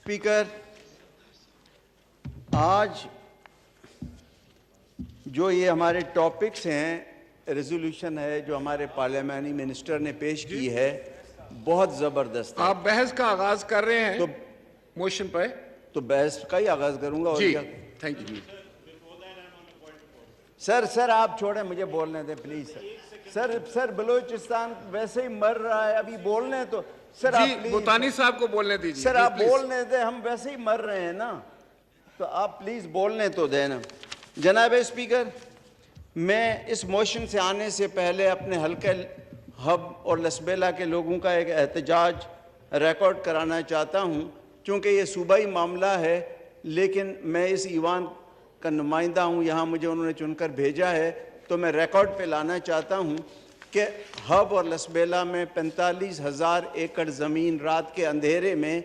Speaker, آج جو یہ ہمارے ٹاپکس ہیں، ریزولوشن ہے جو ہمارے پارلیمانی منسٹر نے پیش کی ہے، بہت زبردست ہے۔ آپ بحث کا آغاز کر رہے ہیں موشن پہ؟ تو بحث کا ہی آغاز کروں گا اور جی کیا؟ Thank you. سر آپ چھوڑیں، مجھے بولنے دیں پلیز۔ سر بلوچستان ویسے ہی مر رہا ہے، ابھی بولنے تو سر آپ جی پلیز۔ بوتانی صاحب کو بولنے دیجیے۔ سر آپ بولنے دیں، ہم ویسے ہی مر رہے ہیں نا، تو آپ پلیز بولنے تو دیں نا۔ جناب اسپیکر، میں اس موشن سے آنے سے پہلے اپنے حلقہ ہب اور لسبیلا کے لوگوں کا ایک احتجاج ریکارڈ کرانا چاہتا ہوں، چونکہ یہ صوبائی معاملہ ہے، لیکن میں اس ایوان کا نمائندہ ہوں، یہاں مجھے انہوں نے چن کر بھیجا ہے، تو میں ریکارڈ پہ لانا چاہتا ہوں کہ ہب اور لسبیلا میں 45,000 ایکڑ زمین رات کے اندھیرے میں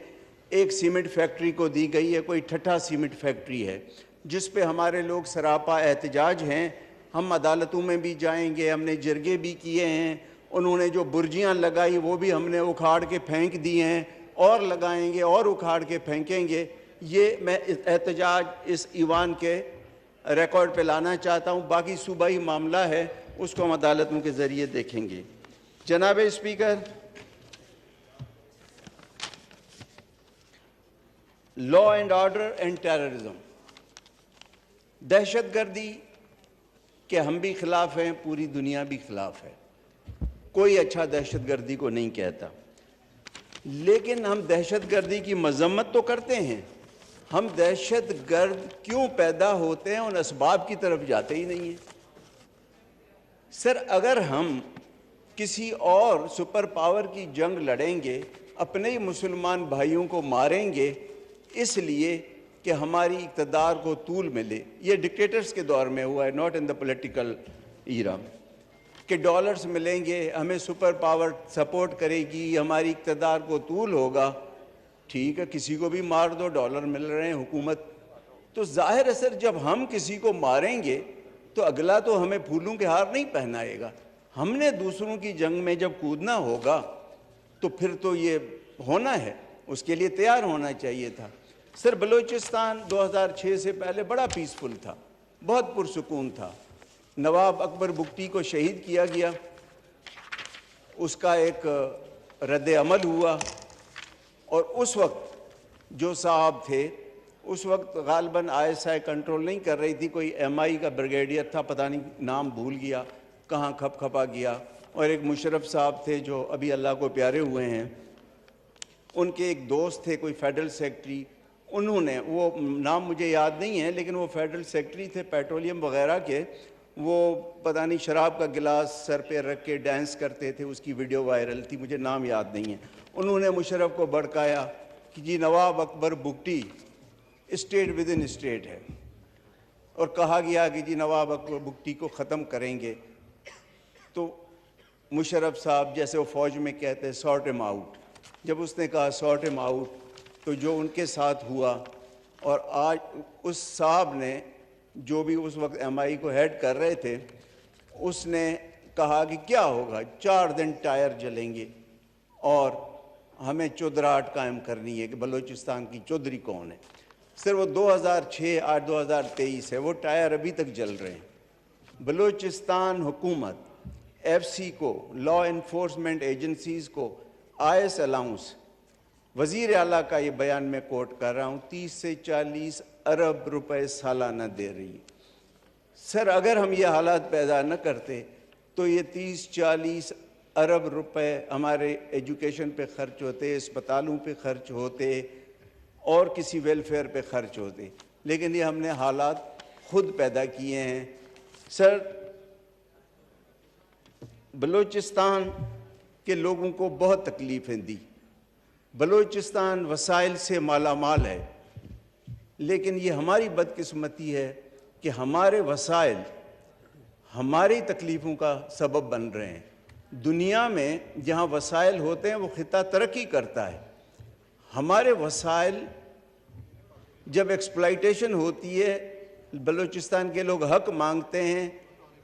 ایک سیمنٹ فیکٹری کو دی گئی ہے، کوئی ٹھٹھا سیمنٹ فیکٹری ہے، جس پہ ہمارے لوگ سراپا احتجاج ہیں۔ ہم عدالتوں میں بھی جائیں گے، ہم نے جرگے بھی کیے ہیں، انہوں نے جو برجیاں لگائی وہ بھی ہم نے اکھاڑ کے پھینک دی ہیں، اور لگائیں گے اور اکھاڑ کے پھینکیں گے۔ یہ میں احتجاج اس ایوان کے ریکارڈ پہ لانا چاہتا ہوں، باقی صوبائی معاملہ ہے، اس کو ہم عدالتوں کے ذریعے دیکھیں گے۔ جناب speaker, law and order and terrorism, دہشت گردی کے ہم بھی خلاف ہیں، پوری دنیا بھی خلاف ہے، کوئی اچھا دہشت گردی کو نہیں کہتا، لیکن ہم دہشت گردی کی مذمت تو کرتے ہیں، ہم دہشت گرد کیوں پیدا ہوتے ہیں ان اسباب کی طرف جاتے ہی نہیں ہیں۔ سر اگر ہم کسی اور سپر پاور کی جنگ لڑیں گے، اپنے ہی مسلمان بھائیوں کو ماریں گے اس لیے کہ ہماری اقتدار کو طول ملے، یہ ڈکٹیٹرز کے دور میں ہوا ہے، ناٹ ان دا پولیٹیکل ایرا، کہ ڈالرز ملیں گے، ہمیں سپر پاور سپورٹ کرے گی، ہماری اقتدار کو طول ہوگا، ٹھیک ہے کسی کو بھی مار دو، ڈالر مل رہے ہیں حکومت، تو ظاہر ہے سر جب ہم کسی کو ماریں گے تو اگلا تو ہمیں پھولوں کے ہار نہیں پہنائے گا، ہم نے دوسروں کی جنگ میں جب کودنا ہوگا تو پھر تو یہ ہونا ہے، اس کے لیے تیار ہونا چاہیے تھا۔ سر بلوچستان 2006 سے پہلے بڑا پیسفل تھا، بہت پرسکون تھا، نواب اکبر بگٹی کو شہید کیا گیا، اس کا ایک رد عمل ہوا، اور اس وقت جو صاحب تھے اس وقت غالباً ISI کنٹرول نہیں کر رہی تھی، کوئی MI کا بریگیڈیئر تھا، پتہ نہیں نام بھول گیا، کہاں کھپ کھپا گیا، اور ایک مشرف صاحب تھے جو ابھی اللہ کو پیارے ہوئے ہیں، ان کے ایک دوست تھے کوئی فیڈرل سیکٹری، انہوں نے، وہ نام مجھے یاد نہیں ہے لیکن وہ فیڈرل سیکٹری تھے پیٹرولیم وغیرہ کے، وہ پتہ نہیں شراب کا گلاس سر پہ رکھ کے ڈانس کرتے تھے، اس کی ویڈیو وائرل تھی، مجھے نام یاد نہیں ہے، انہوں نے مشرف کو بھڑکایا کہ جی Nawab Akbar Bugti state within state ہے، اور کہا گیا کہ جی نواب اکبر بگٹی کو ختم کریں گے، تو مشرف صاحب جیسے وہ فوج میں کہتے ہیں سارٹ ہم آؤٹ، جب اس نے کہا سارٹ ہم آؤٹ تو جو ان کے ساتھ ہوا، اور آج اس صاحب نے جو بھی اس وقت MI کو ہیڈ کر رہے تھے، اس نے کہا کہ کیا ہوگا، 4 دن ٹائر جلیں گے اور ہمیں چودراہٹ قائم کرنی ہے کہ بلوچستان کی چودھری کون ہے۔ سر وہ 2006 آج 2023 ہے، وہ ٹائر ابھی تک جل رہے ہیں۔ بلوچستان حکومت FC کو، لا انفورسمنٹ ایجنسیز کو IS الاؤنس، وزیر اعلیٰ کا یہ بیان میں کوٹ کر رہا ہوں، 30 سے 40 ارب روپے سالانہ دے رہی ہے۔ سر اگر ہم یہ حالات پیدا نہ کرتے تو یہ 30-40 ارب روپے ہمارے ایجوکیشن پہ خرچ ہوتے، اسپتالوں پہ خرچ ہوتے، اور کسی ویلفیئر پہ خرچ ہوتے، لیکن یہ ہم نے حالات خود پیدا کیے ہیں۔ سر بلوچستان کے لوگوں کو بہت تکلیفیں دی، بلوچستان وسائل سے مالا مال ہے، لیکن یہ ہماری بدقسمتی ہے کہ ہمارے وسائل ہماری تکلیفوں کا سبب بن رہے ہیں۔ دنیا میں جہاں وسائل ہوتے ہیں وہ خطہ ترقی کرتا ہے، ہمارے وسائل جب ایکسپلائٹیشن ہوتی ہے، بلوچستان کے لوگ حق مانگتے ہیں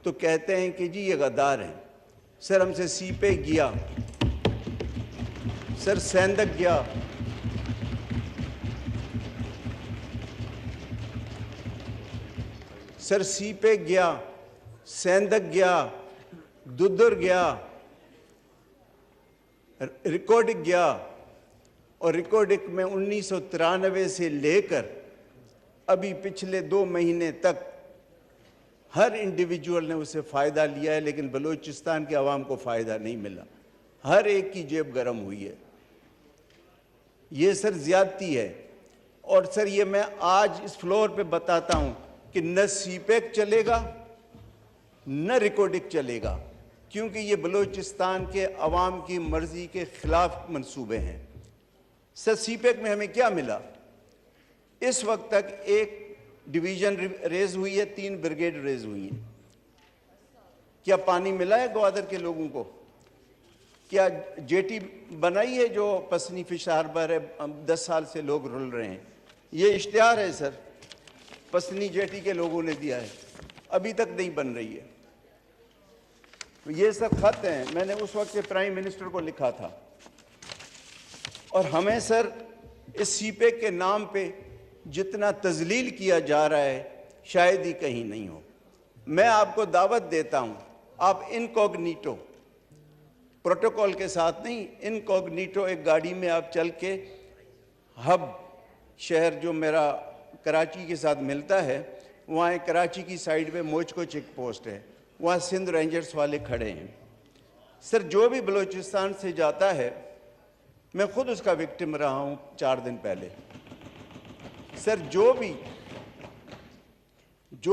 تو کہتے ہیں کہ جی یہ غدار ہیں۔ سر ہم سے سیپے گیا، سر سیندک گیا، سر سی پیک گیا, سیندک گیا, ددر گیا, ریکارڈک گیا, اور ریکارڈک میں 1993 سے لے کر ابھی پچھلے 2 مہینے تک ہر انڈیویجول نے اسے فائدہ لیا ہے, لیکن بلوچستان کے عوام کو فائدہ نہیں ملا. ہر ایک کی جیب گرم ہوئی ہے. یہ سر زیادتی ہے. اور سر یہ میں آج اس فلور پہ بتاتا ہوں کہ نہ سی پیک چلے گا نہ ریکارڈک چلے گا, کیونکہ یہ بلوچستان کے عوام کی مرضی کے خلاف منصوبے ہیں. سر سی پیک میں ہمیں کیا ملا؟ اس وقت تک 1 ڈویژن ریز ہوئی ہے, 3 بریگیڈ ریز ہوئی ہیں. کیا پانی ملا ہے گوادر کے لوگوں کو؟ کیا جے ٹی بنائی ہے جو پسنی فش ہاربر ہے؟ 10 سال سے لوگ رل رہے ہیں. یہ اشتہار ہے سر, پسنی جے ٹی کے لوگوں نے دیا ہے, ابھی تک نہیں بن رہی ہے. یہ سب خط ہیں, میں نے اس وقت کے پرائم منسٹر کو لکھا تھا. اور ہمیں سر اس سی پیک کے نام پہ جتنا تذلیل کیا جا رہا ہے شاید ہی کہیں نہیں ہو. میں آپ کو دعوت دیتا ہوں, آپ انکوگنیٹو, پروٹوکول کے ساتھ نہیں, انکوگنیٹو ایک گاڑی میں آپ چل کے ہب شہر جو میرا کراچی کے ساتھ ملتا ہے, وہاں ایک کراچی کی سائیڈ پہ موچکو چیک پوسٹ ہے, وہاں سندھ رینجرز والے کھڑے ہیں. سر جو بھی بلوچستان سے جاتا ہے, میں خود اس کا وکٹم رہا ہوں 4 دن پہلے. سر جو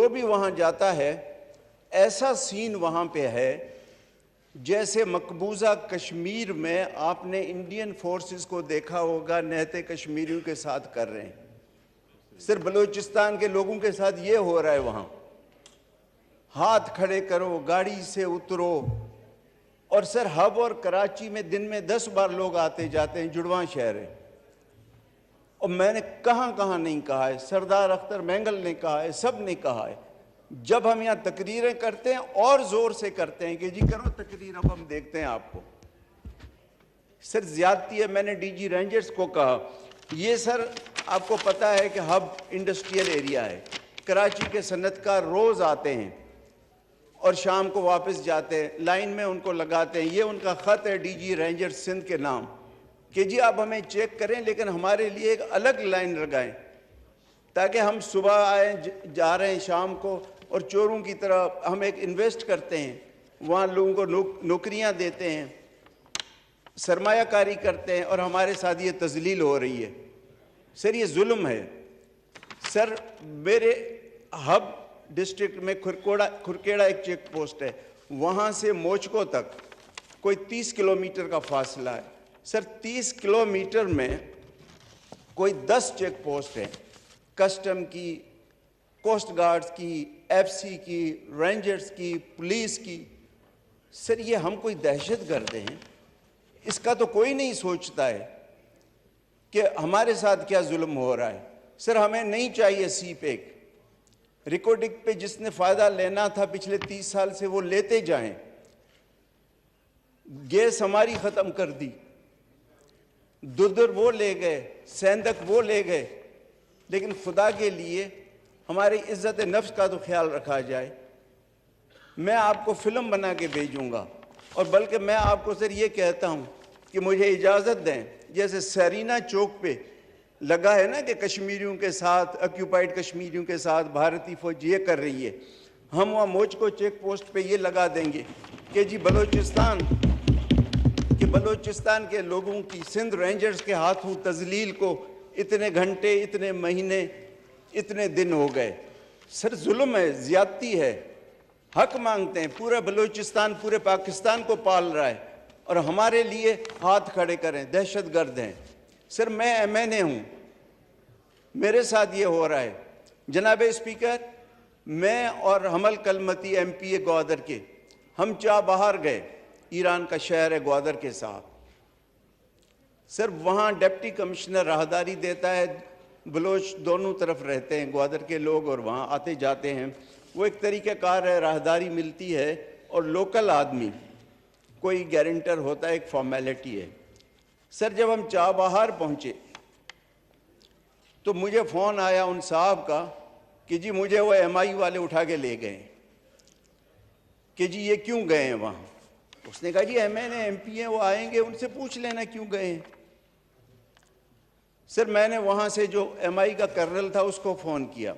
بھی وہاں جاتا ہے, ایسا سین وہاں پہ ہے جیسے مقبوضہ کشمیر میں آپ نے انڈین فورسز کو دیکھا ہوگا نہتے کشمیریوں کے ساتھ کر رہے ہیں. سر بلوچستان کے لوگوں کے ساتھ یہ ہو رہا ہے وہاں. ہاتھ کھڑے کرو, گاڑی سے اترو. اور سر ہب اور کراچی میں دن میں 10 بار لوگ آتے جاتے ہیں, جڑواں شہر ہے. اور میں نے کہاں نہیں کہا ہے, سردار اختر مینگل نے کہا ہے, سب نے کہا ہے. جب ہم یہاں تقریریں کرتے ہیں اور زور سے کرتے ہیں کہ جی کرو تقریر, اب ہم دیکھتے ہیں آپ کو. سر زیادتی ہے. میں نے ڈی جی رینجرز کو کہا, یہ سر آپ کو پتہ ہے کہ ہب انڈسٹریل ایریا ہے, کراچی کے صنعت کار روز آتے ہیں اور شام کو واپس جاتے ہیں, لائن میں ان کو لگاتے ہیں. یہ ان کا خط ہے ڈی جی رینجرز سندھ کے نام کہ جی آپ ہمیں چیک کریں, لیکن ہمارے لیے ایک الگ لائن لگائیں تاکہ ہم صبح آئیں, جا رہے ہیں شام کو, اور چوروں کی طرح ہم ایک انویسٹ کرتے ہیں, وہاں لوگوں کو نوکریاں دیتے ہیں, سرمایہ کاری کرتے ہیں, اور ہمارے ساتھ یہ تذلیل ہو رہی ہے. سر یہ ظلم ہے. سر میرے ہب ڈسٹرکٹ میں کھرکیڑا ایک چیک پوسٹ ہے, وہاں سے موچکو تک کوئی 30 کلومیٹر کا فاصلہ ہے. سر 30 کلومیٹر میں کوئی 10 چیک پوسٹ ہیں, کسٹم کی, کوسٹ گارڈز کی, ایف سی کی, رینجرز کی, پولیس کی. سر یہ ہم کوئی دہشت گرد ہیں؟ اس کا تو کوئی نہیں سوچتا ہے کہ ہمارے ساتھ کیا ظلم ہو رہا ہے. سر ہمیں نہیں چاہیے سی پیک. ریکارڈک پہ جس نے فائدہ لینا تھا پچھلے 30 سال سے وہ لیتے جائیں. گیس ہماری ختم کر دی, ددر وہ لے گئے, سیندک وہ لے گئے, لیکن خدا کے لیے ہماری عزت نفس کا تو خیال رکھا جائے. میں آپ کو فلم بنا کے بھیجوں گا, اور بلکہ میں آپ کو سر یہ کہتا ہوں کہ مجھے اجازت دیں, جیسے سرینا چوک پہ لگا ہے نا کہ کشمیریوں کے ساتھ, آکیوپائڈ کشمیریوں کے ساتھ بھارتی فوج یہ کر رہی ہے, ہم وہاں موچکو چیک پوسٹ پہ یہ لگا دیں گے کہ جی بلوچستان کے لوگوں کی سندھ رینجرز کے ہاتھوں تذلیل کو اتنے گھنٹے, اتنے مہینے, اتنے دن ہو گئے. سر ظلم ہے, زیادتی ہے. حق مانگتے ہیں. پورا بلوچستان پورے پاکستان کو پال رہا ہے, اور ہمارے لیے ہاتھ کھڑے کریں, دہشت گرد ہیں. سر میں ایم این اے ہوں, میرے ساتھ یہ ہو رہا ہے. جناب اسپیکر, میں اور حمل کلمتی ایم پی اے گوادر کے, ہم باہر گئے, ایران کا شہر ہے گوادر کے ساتھ. سر وہاں ڈپٹی کمشنر راہداری دیتا ہے, بلوچ دونوں طرف رہتے ہیں, گوادر کے لوگ اور وہاں آتے جاتے ہیں. وہ ایک طریقہ کار ہے, راہداری ملتی ہے, اور لوکل آدمی کوئی گارنٹر ہوتا ہے, ایک فارمیلٹی ہے. سر جب ہم باہر پہنچے تو مجھے فون آیا ان صاحب کا کہ جی مجھے وہ ایم آئی والے اٹھا کے لے گئے کہ جی یہ کیوں گئے ہیں وہاں. اس نے کہا جی M N A M P ہیں وہ آئیں گے ان سے پوچھ لینا کیوں گئے ہیں. سر میں نے وہاں سے جو ایم آئی کا کرنل تھا اس کو فون کیا,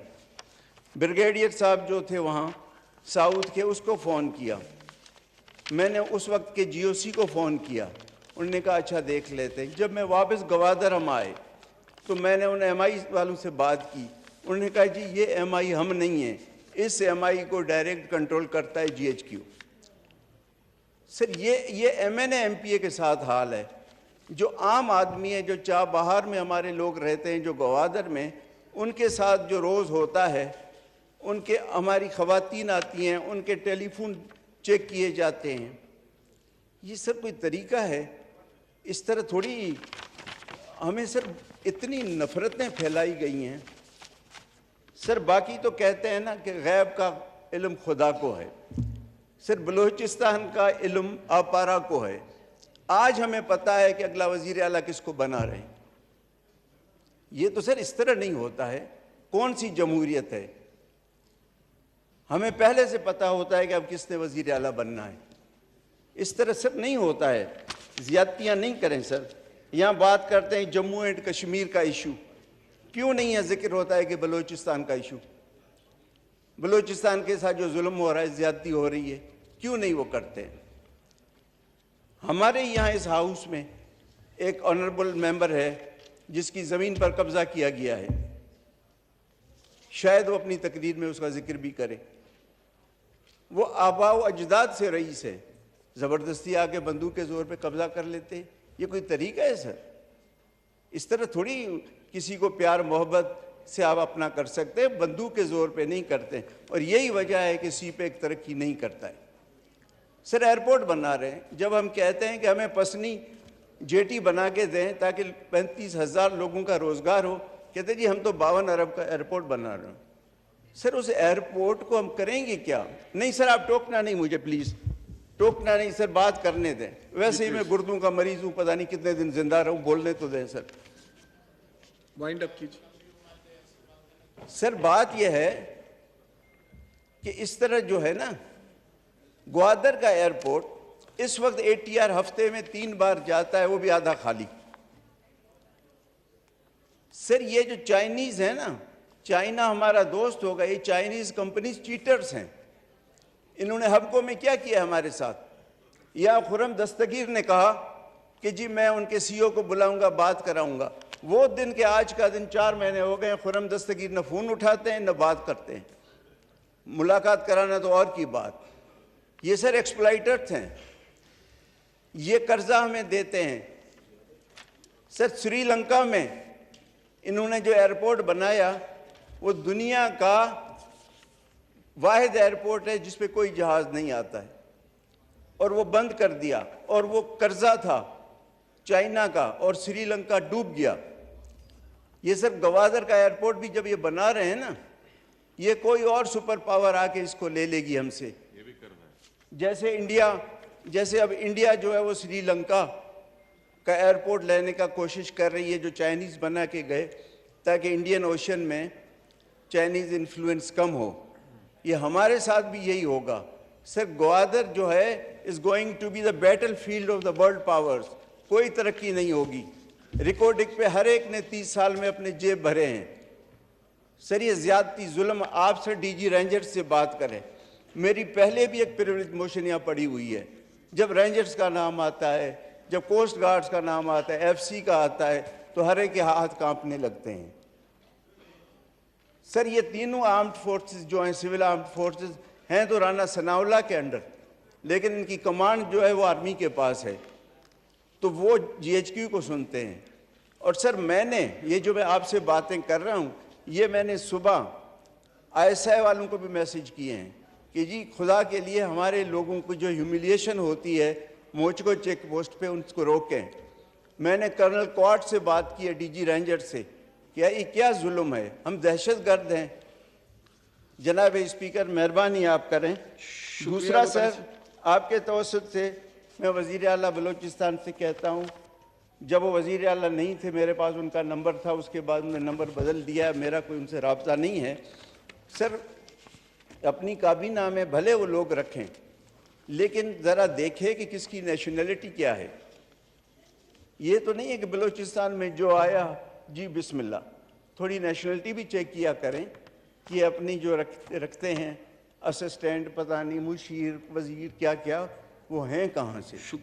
بریگیڈیئر صاحب جو تھے وہاں ساؤتھ کے اس کو فون کیا, میں نے اس وقت کے جی او سی کو فون کیا, انہوں نے کہا اچھا دیکھ لیتے ہیں. جب میں واپس گوادر ہم آئے تو میں نے ان ایم آئی والوں سے بات کی, انہوں نے کہا جی یہ ایم آئی ہم نہیں ہیں, اس ایم آئی کو ڈائریکٹ کنٹرول کرتا ہے جی ایچ کیو. سر یہ M N A M P A کے ساتھ حال ہے. جو عام آدمی ہے, جو چاہ بہار میں ہمارے لوگ رہتے ہیں, جو گوادر میں, ان کے ساتھ جو روز ہوتا ہے, ان کے ہماری خواتین آتی ہیں, ان کے ٹیلی فون چیک کیے جاتے ہیں. یہ سر کوئی طریقہ ہے؟ اس طرح تھوڑی ہمیں سر اتنی نفرتیں پھیلائی گئی ہیں. سر باقی تو کہتے ہیں نا کہ غیب کا علم خدا کو ہے. سر بلوچستان کا علم آپارا کو ہے. آج ہمیں پتہ ہے کہ اگلا وزیر اعلیٰ کس کو بنا رہے ہیں. یہ تو سر اس طرح نہیں ہوتا ہے. کون سی جمہوریت ہے؟ ہمیں پہلے سے پتہ ہوتا ہے کہ اب کس نے وزیر اعلیٰ بننا ہے. اس طرح سر نہیں ہوتا ہے. زیادتیاں نہیں کریں سر. یہاں بات کرتے ہیں جموں اینڈ کشمیر کا ایشو, کیوں نہیں ہے ذکر ہوتا ہے کہ بلوچستان کا ایشو؟ بلوچستان کے ساتھ جو ظلم ہو رہا ہے, زیادتی ہو رہی ہے, کیوں نہیں وہ کرتے؟ ہمارے یہاں اس ہاؤس میں ایک آنریبل ممبر ہے جس کی زمین پر قبضہ کیا گیا ہے, شاید وہ اپنی تقریر میں اس کا ذکر بھی کرے. وہ آباء و اجداد سے رئیس ہے, زبردستی آ کے بندوق کے زور پہ قبضہ کر لیتے. یہ کوئی طریقہ ہے سر؟ اس طرح تھوڑی کسی کو پیار محبت سے آپ اپنا کر سکتے ہیں, بندوق کے زور پہ نہیں کرتے. اور یہی وجہ ہے کہ سی پیک ترقی نہیں کرتا ہے. سر ایئرپورٹ بنا رہے ہیں, جب ہم کہتے ہیں کہ ہمیں پسنی جیٹی بنا کے دیں تاکہ 35,000 لوگوں کا روزگار ہو, کہتے ہیں جی ہم تو 52 ارب کا ایئرپورٹ بنا رہے ہیں. سر اس ایئرپورٹ کو ہم کریں گے کیا؟ نہیں سر آپ ٹوکنا نہیں مجھے, پلیز ٹوکنا نہیں سر, بات کرنے دیں. ویسے ہی میں گردوں کا مریض ہوں, پتہ نہیں کتنے دن زندہ رہوں, بولنے تو دیں سر. وائنڈ اپ کیجیے. سر بات یہ ہے کہ اس طرح جو ہے نا, گوادر کا ایئرپورٹ اس وقت اے ٹی آر ہفتے میں 3 بار جاتا ہے, وہ بھی آدھا خالی. سر یہ جو چائنیز ہیں نا, چائنا ہمارا دوست ہوگا, یہ چائنیز کمپنیز چیٹرز ہیں. انہوں نے ہبکو میں کیا کیا ہمارے ساتھ؟ یا خرم دستگیر نے کہا کہ جی میں ان کے سی او کو بلاؤں گا, بات کراؤں گا. وہ دن کے آج کا دن 4 مہینے ہو گئے, خرم دستگیر نہ فون اٹھاتے ہیں نہ بات کرتے ہیں. ملاقات کرانا تو اور کی بات. یہ سر ایکسپلائٹرز ہیں, یہ قرضہ ہمیں دیتے ہیں. سر سری لنکا میں انہوں نے جو ایئرپورٹ بنایا وہ دنیا کا واحد ایئرپورٹ ہے جس پہ کوئی جہاز نہیں آتا ہے, اور وہ بند کر دیا. اور وہ قرضہ تھا چائنا کا, اور سری لنکا ڈوب گیا. یہ سر گوادر کا ایئرپورٹ بھی جب یہ بنا رہے ہیں نا, یہ کوئی اور سپر پاور آ کے اس کو لے لے گی ہم سے. جیسے انڈیا, جیسے اب انڈیا جو ہے وہ سری لنکا کا ایئرپورٹ لینے کا کوشش کر رہی ہے, جو چائنیز بنا کے گئے, تاکہ انڈین اوشن میں چائنیز انفلوئنس کم ہو. یہ ہمارے ساتھ بھی یہی ہوگا. سر گوادر جو ہے is going to be the battle field of the world powers. کوئی ترقی نہیں ہوگی. ریکارڈنگ پہ ہر ایک نے 30 سال میں اپنے جیب بھرے ہیں. سر یہ زیادتی ظلم, آپ سے ڈی جی رینجرز سے بات کریں. میری پہلے بھی ایک پریویلیج موشن یہاں پڑی ہوئی ہے. جب رینجرز کا نام آتا ہے, جب کوسٹ گارڈز کا نام آتا ہے, ایف سی کا آتا ہے, تو ہر ایک کے ہاتھ کانپنے لگتے ہیں. سر یہ تینوں آرمڈ فورسز جو ہیں, سول آرمڈ فورسز ہیں تو رانا ثناء اللہ کے انڈر, لیکن ان کی کمانڈ جو ہے وہ آرمی کے پاس ہے, تو وہ جی ایچ کیو کو سنتے ہیں. اور سر میں نے یہ جو میں آپ سے باتیں کر رہا ہوں, یہ میں نے صبح آئی ایس آئی والوں کو بھی میسج کیے ہیں کہ جی خدا کے لیے ہمارے لوگوں کو جو ہیوملیشن ہوتی ہے موچکو چیک پوسٹ پہ, ان کو روکیں. میں نے کرنل کوارٹ سے بات کی ہے, ڈی جی رینجر سے, کہ یہ کیا ظلم ہے, ہم دہشت گرد ہیں. جناب اسپیکر مہربانی آپ کریں. دوسرا سر, آپ کے توسط سے میں وزیر اعلیٰ بلوچستان سے کہتا ہوں, جب وہ وزیر اعلیٰ نہیں تھے میرے پاس ان کا نمبر تھا, اس کے بعد انہوں نے نمبر بدل دیا, میرا کوئی ان سے رابطہ نہیں ہے. سر اپنی کابینہ میں بھلے وہ لوگ رکھیں لیکن ذرا دیکھیں کہ کس کی نیشنلٹی کیا ہے. یہ تو نہیں ہے کہ بلوچستان میں جو آیا جی بسم اللہ. تھوڑی نیشنلٹی بھی چیک کیا کریں کہ اپنی جو رکھتے ہیں اسسٹنٹ پتہ نہیں مشیر وزیر کیا کیا وہ ہیں کہاں سے. شکریہ.